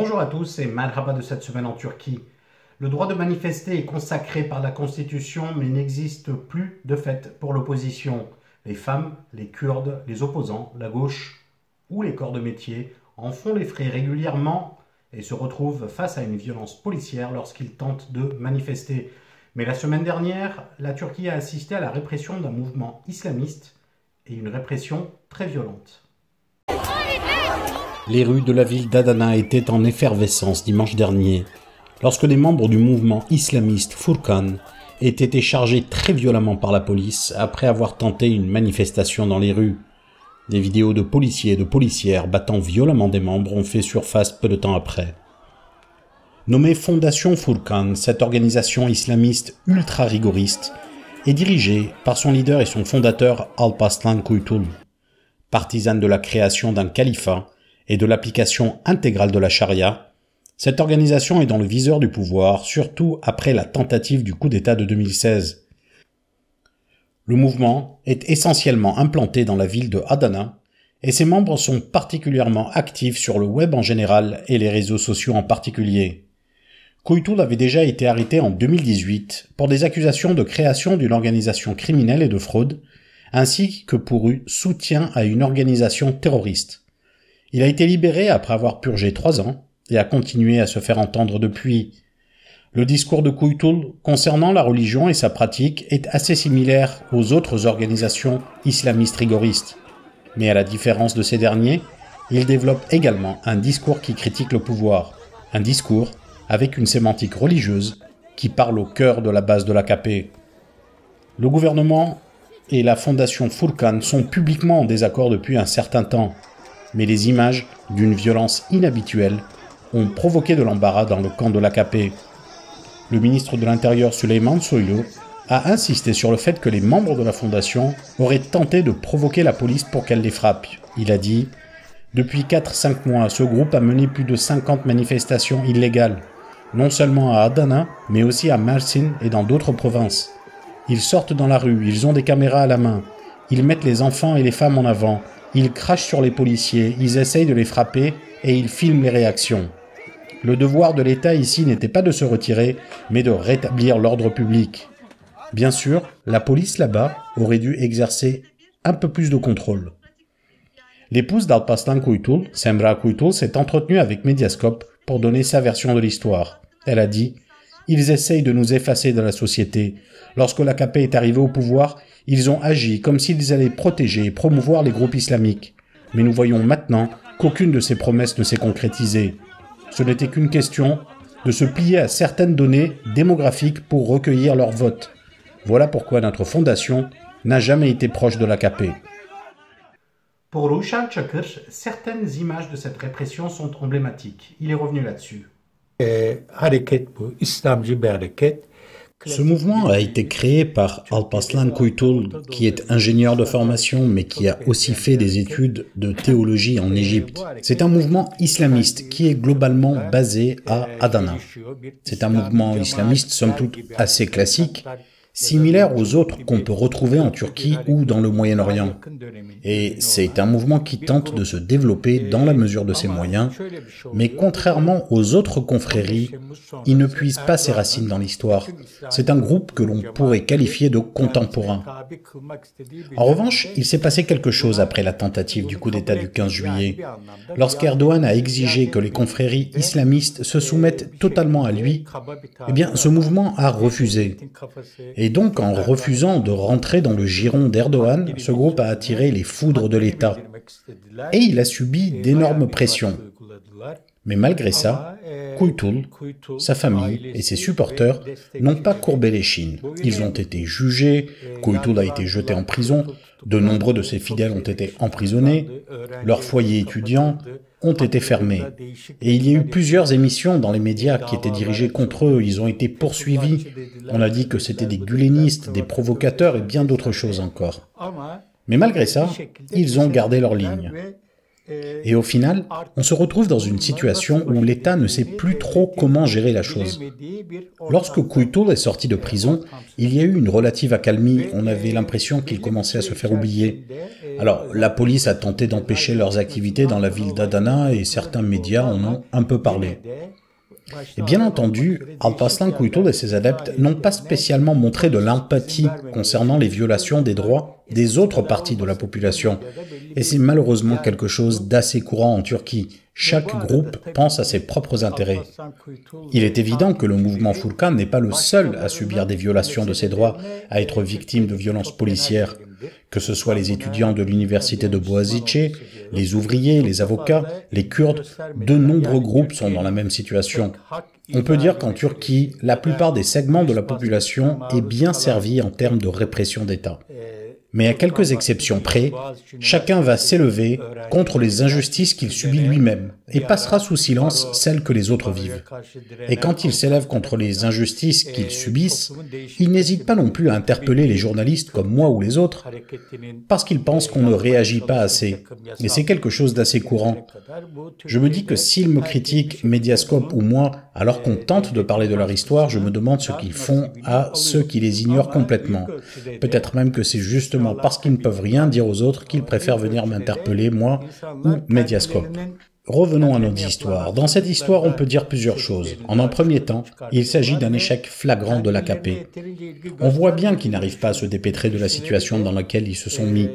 Bonjour à tous et Merhaba de cette semaine en Turquie. Le droit de manifester est consacré par la Constitution mais n'existe plus de fait pour l'opposition. Les femmes, les Kurdes, les opposants, la gauche ou les corps de métier en font les frais régulièrement et se retrouvent face à une violence policière lorsqu'ils tentent de manifester. Mais la semaine dernière, la Turquie a assisté à la répression d'un mouvement islamiste et une répression très violente. Les rues de la ville d'Adana étaient en effervescence dimanche dernier, lorsque des membres du mouvement islamiste Furkan aient été chargés très violemment par la police après avoir tenté une manifestation dans les rues. Des vidéos de policiers et de policières battant violemment des membres ont fait surface peu de temps après. Nommée Fondation Furkan, cette organisation islamiste ultra-rigoriste est dirigée par son leader et son fondateur Alparslan Kuytul. Partisane de la création d'un califat et de l'application intégrale de la charia, cette organisation est dans le viseur du pouvoir, surtout après la tentative du coup d'État de 2016. Le mouvement est essentiellement implanté dans la ville de Adana et ses membres sont particulièrement actifs sur le web en général et les réseaux sociaux en particulier. Kuytul avait déjà été arrêté en 2018 pour des accusations de création d'une organisation criminelle et de fraude, ainsi que pour soutien à une organisation terroriste. Il a été libéré après avoir purgé 3 ans et a continué à se faire entendre depuis. Le discours de Kuytul concernant la religion et sa pratique est assez similaire aux autres organisations islamistes rigoristes. Mais à la différence de ces derniers, il développe également un discours qui critique le pouvoir, un discours avec une sémantique religieuse qui parle au cœur de la base de l'AKP. Le gouvernement et la fondation Furkan sont publiquement en désaccord depuis un certain temps, mais les images d'une violence inhabituelle ont provoqué de l'embarras dans le camp de l'AKP. Le ministre de l'Intérieur Süleyman Soylu a insisté sur le fait que les membres de la fondation auraient tenté de provoquer la police pour qu'elle les frappe. Il a dit « Depuis 4-5 mois, ce groupe a mené plus de 50 manifestations illégales, non seulement à Adana, mais aussi à Mersin et dans d'autres provinces. Ils sortent dans la rue, ils ont des caméras à la main, ils mettent les enfants et les femmes en avant, ils crachent sur les policiers, ils essayent de les frapper et ils filment les réactions. Le devoir de l'État ici n'était pas de se retirer, mais de rétablir l'ordre public. Bien sûr, la police là-bas aurait dû exercer un peu plus de contrôle. » L'épouse d'Alparslan Kuytul, Semra Kuytul, s'est entretenue avec Mediascope pour donner sa version de l'histoire. Elle a dit « Ils essayent de nous effacer de la société. Lorsque l'AKP est arrivé au pouvoir, ils ont agi comme s'ils allaient protéger et promouvoir les groupes islamiques. Mais nous voyons maintenant qu'aucune de ces promesses ne s'est concrétisée. Ce n'était qu'une question de se plier à certaines données démographiques pour recueillir leur vote. Voilà pourquoi notre fondation n'a jamais été proche de l'AKP. » Pour Ruşen Çakır, certaines images de cette répression sont emblématiques. Il est revenu là-dessus. Ce mouvement a été créé par Alparslan Kuytul, qui est ingénieur de formation, mais qui a aussi fait des études de théologie en Égypte. C'est un mouvement islamiste qui est globalement basé à Adana. C'est un mouvement islamiste, somme toute, assez classique, similaire aux autres qu'on peut retrouver en Turquie ou dans le Moyen-Orient. Et c'est un mouvement qui tente de se développer dans la mesure de ses moyens, mais contrairement aux autres confréries, il ne puise pas ses racines dans l'histoire. C'est un groupe que l'on pourrait qualifier de contemporain. En revanche, il s'est passé quelque chose après la tentative du coup d'État du 15 juillet. Lorsqu'Erdogan a exigé que les confréries islamistes se soumettent totalement à lui, eh bien, ce mouvement a refusé. Et donc, en refusant de rentrer dans le giron d'Erdogan, ce groupe a attiré les foudres de l'État. Et il a subi d'énormes pressions. Mais malgré ça, Kuytul, sa famille et ses supporters n'ont pas courbé l'échine. Ils ont été jugés, Kuytul a été jeté en prison, de nombreux de ses fidèles ont été emprisonnés, leurs foyers étudiants ont été fermés. Et il y a eu plusieurs émissions dans les médias qui étaient dirigées contre eux, ils ont été poursuivis. On a dit que c'était des gulenistes, des provocateurs et bien d'autres choses encore. Mais malgré ça, ils ont gardé leur ligne. Et au final, on se retrouve dans une situation où l'État ne sait plus trop comment gérer la chose. Lorsque Kuytul est sorti de prison, il y a eu une relative accalmie, on avait l'impression qu'il commençait à se faire oublier. Alors, la police a tenté d'empêcher leurs activités dans la ville d'Adana et certains médias en ont un peu parlé. Et bien entendu, Alparslan Kuytul et ses adeptes n'ont pas spécialement montré de l'empathie concernant les violations des droits des autres parties de la population. Et c'est malheureusement quelque chose d'assez courant en Turquie. Chaque groupe pense à ses propres intérêts. Il est évident que le mouvement Furkan n'est pas le seul à subir des violations de ses droits, à être victime de violences policières. Que ce soit les étudiants de l'université de Boğaziçi, les ouvriers, les avocats, les Kurdes, de nombreux groupes sont dans la même situation. On peut dire qu'en Turquie, la plupart des segments de la population est bien servi en termes de répression d'État. Mais à quelques exceptions près, chacun va s'élever contre les injustices qu'il subit lui-même et passera sous silence celles que les autres vivent. Et quand il s'élève contre les injustices qu'ils subissent, il n'hésite pas non plus à interpeller les journalistes comme moi ou les autres, parce qu'il pense qu'on ne réagit pas assez. Et c'est quelque chose d'assez courant. Je me dis que s'ils me critiquent, Mediascope ou moi, alors qu'on tente de parler de leur histoire, je me demande ce qu'ils font à ceux qui les ignorent complètement. Peut-être même que c'est justement parce qu'ils ne peuvent rien dire aux autres qu'ils préfèrent venir m'interpeller, moi ou Mediascope. Revenons à notre histoire. Dans cette histoire, on peut dire plusieurs choses. En un premier temps, il s'agit d'un échec flagrant de l'AKP. On voit bien qu'ils n'arrivent pas à se dépêtrer de la situation dans laquelle ils se sont mis.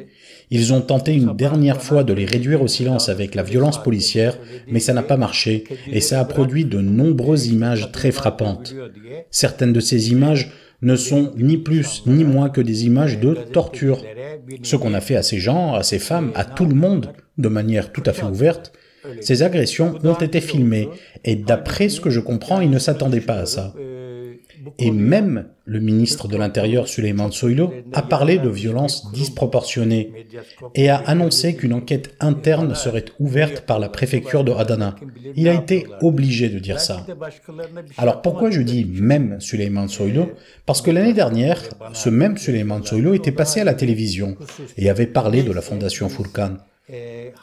Ils ont tenté une dernière fois de les réduire au silence avec la violence policière, mais ça n'a pas marché et ça a produit de nombreuses images très frappantes. Certaines de ces images ne sont ni plus ni moins que des images de torture. Ce qu'on a fait à ces gens, à ces femmes, à tout le monde, de manière tout à fait ouverte, ces agressions ont été filmées, et d'après ce que je comprends, ils ne s'attendaient pas à ça. Et même le ministre de l'Intérieur, Süleyman Soylu, a parlé de violences disproportionnées et a annoncé qu'une enquête interne serait ouverte par la préfecture de Adana. Il a été obligé de dire ça. Alors pourquoi je dis même Süleyman Soylu? Parce que l'année dernière, ce même Süleyman Soylu était passé à la télévision et avait parlé de la fondation Furkan.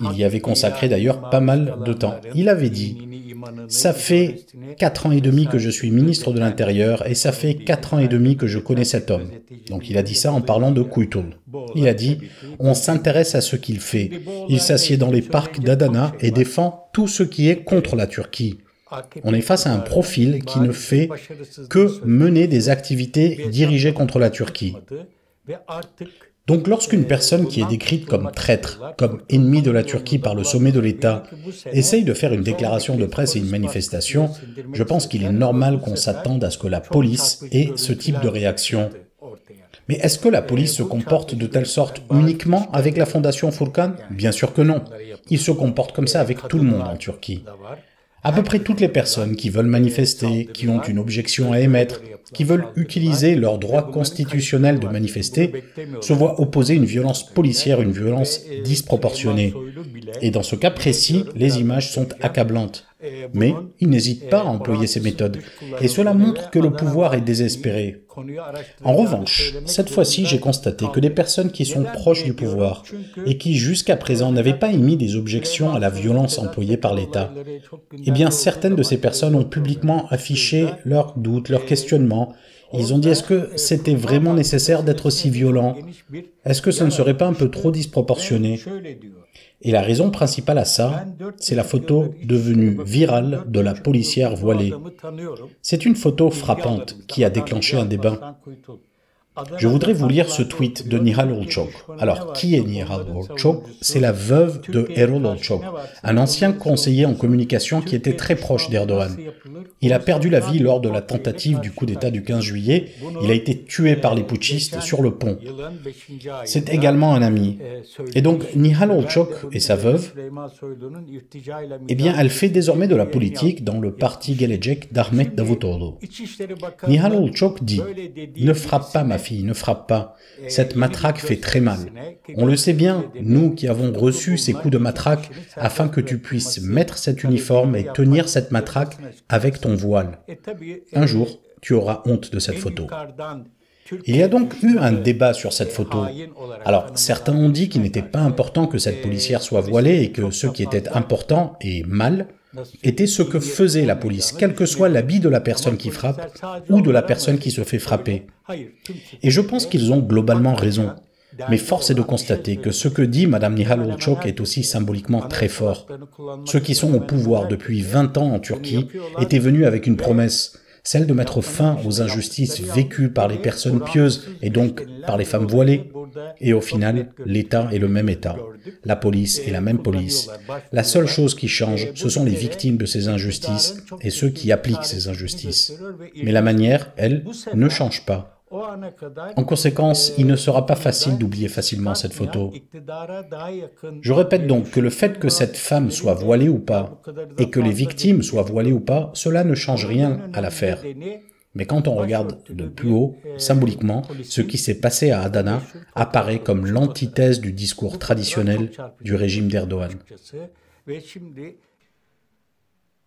Il y avait consacré d'ailleurs pas mal de temps. Il avait dit « Ça fait 4 ans et demi que je suis ministre de l'Intérieur et ça fait 4 ans et demi que je connais cet homme. » Donc il a dit ça en parlant de Kuytul. Il a dit « On s'intéresse à ce qu'il fait. Il s'assied dans les parcs d'Adana et défend tout ce qui est contre la Turquie. » On est face à un profil qui ne fait que mener des activités dirigées contre la Turquie. Donc lorsqu'une personne qui est décrite comme traître, comme ennemie de la Turquie par le sommet de l'État, essaye de faire une déclaration de presse et une manifestation, je pense qu'il est normal qu'on s'attende à ce que la police ait ce type de réaction. Mais est-ce que la police se comporte de telle sorte uniquement avec la fondation Furkan? Bien sûr que non. Il se comporte comme ça avec tout le monde en Turquie. À peu près toutes les personnes qui veulent manifester, qui ont une objection à émettre, qui veulent utiliser leur droit constitutionnel de manifester, se voient opposer une violence policière, une violence disproportionnée. Et dans ce cas précis, les images sont accablantes. Mais ils n'hésitent pas à employer ces méthodes. Et cela montre que le pouvoir est désespéré. En revanche, cette fois-ci, j'ai constaté que des personnes qui sont proches du pouvoir et qui jusqu'à présent n'avaient pas émis des objections à la violence employée par l'État, eh bien certaines de ces personnes ont publiquement affiché leurs doutes, leurs questionnements. Ils ont dit, est-ce que c'était vraiment nécessaire d'être aussi violent? Est-ce que ce ne serait pas un peu trop disproportionné? Et la raison principale à ça, c'est la photo devenue virale de la policière voilée. C'est une photo frappante qui a déclenché un débat. Je voudrais vous lire ce tweet de Nihal Olçok. Alors, qui est Nihal Olçok? C'est la veuve de Erol Olçok, un ancien conseiller en communication qui était très proche d'Erdogan. Il a perdu la vie lors de la tentative du coup d'État du 15 juillet. Il a été tué par les putschistes sur le pont. C'est également un ami. Et donc, Nihal Olçok et sa veuve, eh bien, elle fait désormais de la politique dans le parti Gelecek d'Ahmet Davutoğlu. Nihal Olçok dit « Ne frappe pas ma fille, ne frappe pas. Cette matraque fait très mal. On le sait bien, nous qui avons reçu ces coups de matraque, afin que tu puisses mettre cet uniforme et tenir cette matraque avec ton voile. Un jour, tu auras honte de cette photo. » Il y a donc eu un débat sur cette photo. Alors, certains ont dit qu'il n'était pas important que cette policière soit voilée et que ce qui était important et mal était ce que faisait la police, quel que soit l'habit de la personne qui frappe ou de la personne qui se fait frapper. Et je pense qu'ils ont globalement raison. Mais force est de constater que ce que dit Mme Nihal Olchok est aussi symboliquement très fort. Ceux qui sont au pouvoir depuis 20 ans en Turquie étaient venus avec une promesse, celle de mettre fin aux injustices vécues par les personnes pieuses et donc par les femmes voilées. Et au final, l'État est le même État. La police est la même police. La seule chose qui change, ce sont les victimes de ces injustices et ceux qui appliquent ces injustices. Mais la manière, elle, ne change pas. En conséquence, il ne sera pas facile d'oublier facilement cette photo. Je répète donc que le fait que cette femme soit voilée ou pas, et que les victimes soient voilées ou pas, cela ne change rien à l'affaire. Mais quand on regarde de plus haut, symboliquement, ce qui s'est passé à Adana apparaît comme l'antithèse du discours traditionnel du régime d'Erdogan.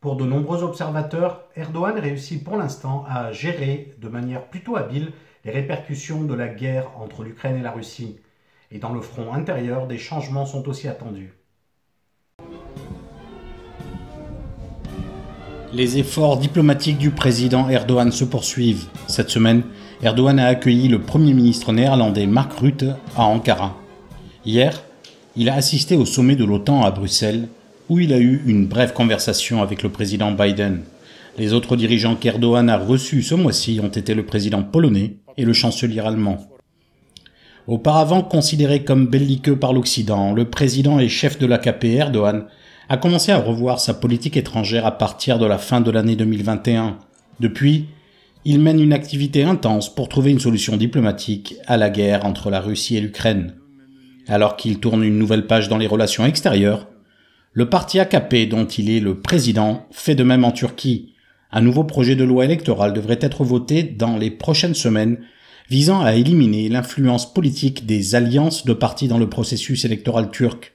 Pour de nombreux observateurs, Erdogan réussit pour l'instant à gérer de manière plutôt habile les répercussions de la guerre entre l'Ukraine et la Russie. Et dans le front intérieur, des changements sont aussi attendus. Les efforts diplomatiques du président Erdogan se poursuivent. Cette semaine, Erdogan a accueilli le Premier ministre néerlandais Mark Rutte à Ankara. Hier, il a assisté au sommet de l'OTAN à Bruxelles, où il a eu une brève conversation avec le président Biden. Les autres dirigeants qu'Erdogan a reçus ce mois-ci ont été le président polonais et le chancelier allemand. Auparavant considéré comme belliqueux par l'Occident, le président et chef de l'AKP Erdogan a commencé à revoir sa politique étrangère à partir de la fin de l'année 2021. Depuis, il mène une activité intense pour trouver une solution diplomatique à la guerre entre la Russie et l'Ukraine. Alors qu'il tourne une nouvelle page dans les relations extérieures, le parti AKP dont il est le président fait de même en Turquie. Un nouveau projet de loi électorale devrait être voté dans les prochaines semaines, visant à éliminer l'influence politique des alliances de partis dans le processus électoral turc.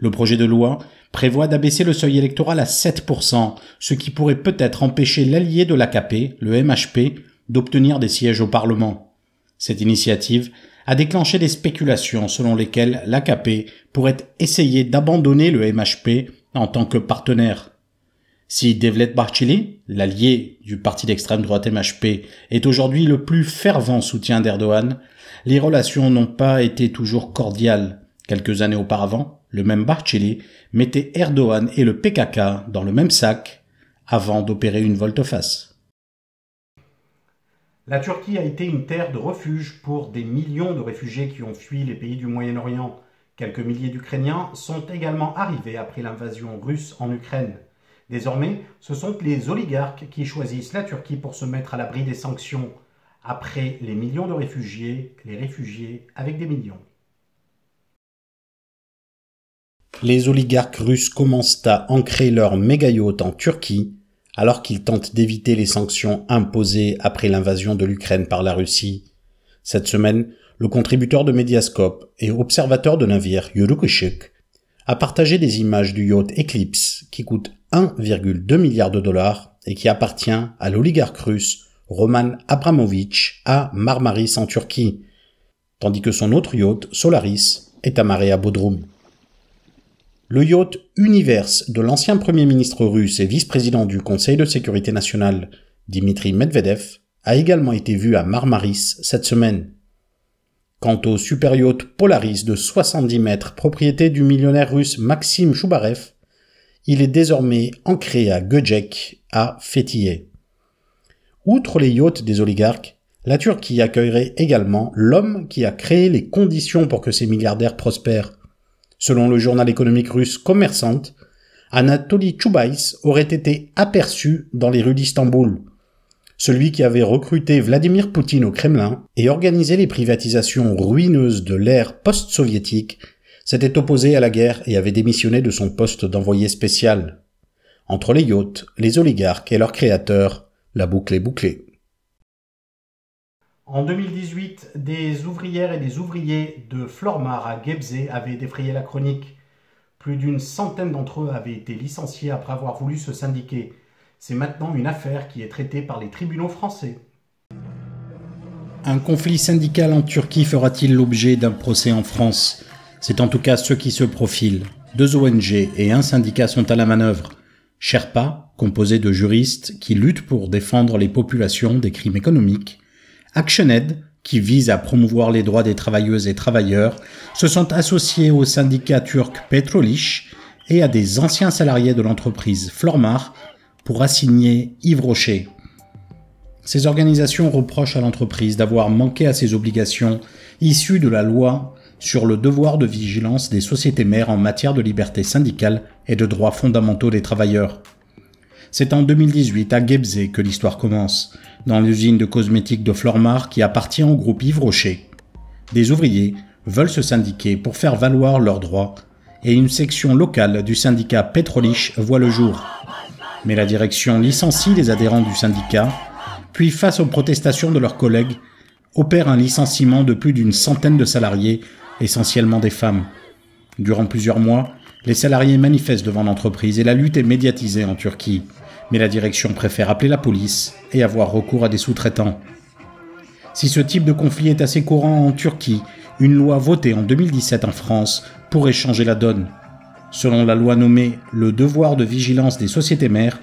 Le projet de loi prévoit d'abaisser le seuil électoral à 7%, ce qui pourrait peut-être empêcher l'allié de l'AKP, le MHP, d'obtenir des sièges au Parlement. Cette initiative a déclenché des spéculations selon lesquelles l'AKP pourrait essayer d'abandonner le MHP en tant que partenaire. Si Devlet Bahçeli, l'allié du parti d'extrême droite MHP, est aujourd'hui le plus fervent soutien d'Erdogan, les relations n'ont pas été toujours cordiales. Quelques années auparavant, le même Bahçeli mettait Erdogan et le PKK dans le même sac avant d'opérer une volte-face. La Turquie a été une terre de refuge pour des millions de réfugiés qui ont fui les pays du Moyen-Orient. Quelques milliers d'Ukrainiens sont également arrivés après l'invasion russe en Ukraine. Désormais, ce sont les oligarques qui choisissent la Turquie pour se mettre à l'abri des sanctions. Après les millions de réfugiés, les réfugiés avec des millions. Les oligarques russes commencent à ancrer leurs méga-yachts en Turquie, alors qu'ils tentent d'éviter les sanctions imposées après l'invasion de l'Ukraine par la Russie. Cette semaine, le contributeur de Mediascope et observateur de navire Yuri Shik a partagé des images du yacht Eclipse qui coûte 1,2 milliard de dollars et qui appartient à l'oligarque russe Roman Abramovich à Marmaris en Turquie, tandis que son autre yacht, Solaris, est amarré à Bodrum. Le yacht Universe de l'ancien Premier ministre russe et vice-président du Conseil de sécurité nationale, Dmitri Medvedev, a également été vu à Marmaris cette semaine. Quant au super yacht Polaris de 70 mètres, propriété du millionnaire russe Maxime Choubarev, il est désormais ancré à Göcek, à Fethiye. Outre les yachts des oligarques, la Turquie accueillerait également l'homme qui a créé les conditions pour que ces milliardaires prospèrent. Selon le journal économique russe Kommersant, Anatoly Chubais aurait été aperçu dans les rues d'Istanbul. Celui qui avait recruté Vladimir Poutine au Kremlin et organisé les privatisations ruineuses de l'ère post-soviétique s'était opposé à la guerre et avait démissionné de son poste d'envoyé spécial. Entre les yachts, les oligarques et leurs créateurs, la boucle est bouclée. En 2018, des ouvrières et des ouvriers de Flormar à Gebze avaient défrayé la chronique. Plus d'une centaine d'entre eux avaient été licenciés après avoir voulu se syndiquer. C'est maintenant une affaire qui est traitée par les tribunaux français. Un conflit syndical en Turquie fera-t-il l'objet d'un procès en France? C'est en tout cas ce qui se profile. 2 ONG et un syndicat sont à la manœuvre. Sherpa, composé de juristes qui luttent pour défendre les populations des crimes économiques, ActionAid, qui vise à promouvoir les droits des travailleuses et travailleurs, se sont associés au syndicat turc Petrolish et à des anciens salariés de l'entreprise Flormar pour assigner Yves Rocher. Ces organisations reprochent à l'entreprise d'avoir manqué à ses obligations issues de la loi sur le devoir de vigilance des sociétés mères en matière de liberté syndicale et de droits fondamentaux des travailleurs. C'est en 2018 à Gebze que l'histoire commence, dans l'usine de cosmétiques de Flormar qui appartient au groupe Yves Rocher. Des ouvriers veulent se syndiquer pour faire valoir leurs droits et une section locale du syndicat Petrolish voit le jour. Mais la direction licencie les adhérents du syndicat, puis face aux protestations de leurs collègues, opère un licenciement de plus d'une centaine de salariés, essentiellement des femmes. Durant plusieurs mois, les salariés manifestent devant l'entreprise et la lutte est médiatisée en Turquie, mais la direction préfère appeler la police et avoir recours à des sous-traitants. Si ce type de conflit est assez courant en Turquie, une loi votée en 2017 en France pourrait changer la donne. Selon la loi nommée « Le devoir de vigilance des sociétés mères »,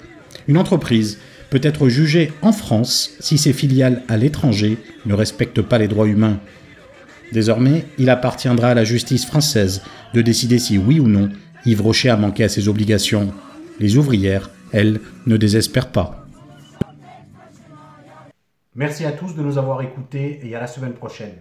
une entreprise peut être jugée en France si ses filiales à l'étranger ne respectent pas les droits humains. Désormais, il appartiendra à la justice française de décider si oui ou non Yves Rocher a manqué à ses obligations. Les ouvrières, elles, ne désespèrent pas. Merci à tous de nous avoir écoutés et à la semaine prochaine.